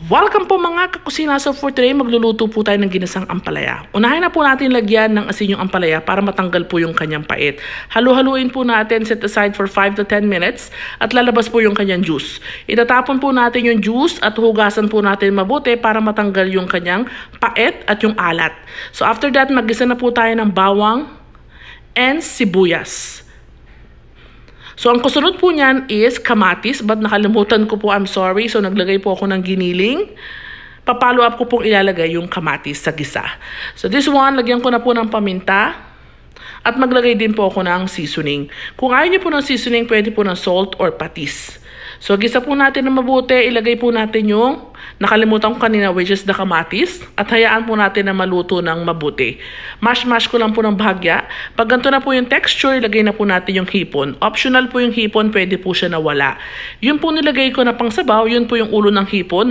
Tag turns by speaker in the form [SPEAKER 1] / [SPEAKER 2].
[SPEAKER 1] Welcome po mga kakusina. So for today, magluluto po tayo ng ginasang ampalaya. Unahin na po natin lagyan ng asin yung ampalaya para matanggal po yung kanyang pait. Halu-haluin po natin, set aside for 5 to 10 minutes at lalabas po yung kanyang juice. Itatapon po natin yung juice at hugasan po natin mabuti para matanggal yung kanyang pait at yung alat. So after that, maggisa na po tayo ng bawang and sibuyas. So, ang kusunod po niyan is kamatis, but nakalimutan ko po, I'm sorry. So, naglagay po ako ng giniling. Papalo up ko pong ilalagay yung kamatis sa gisa. So, this one, lagyan ko na po ng paminta. At maglagay din po ako ng seasoning. Kung ayaw niyo po ng seasoning, pwede po ng salt or patis. So, gisa po natin na mabuti. Ilagay po natin yung nakalimutan ko kanina, which is the kamatis. At hayaan po natin na maluto ng mabuti. Mash ko lang po ng bahagya. Pag ganito na po yung texture, ilagay na po natin yung hipon. Optional po yung hipon, pwede po siya nawala. Yun po nilagay ko na pangsabaw, yun po yung ulo ng hipon.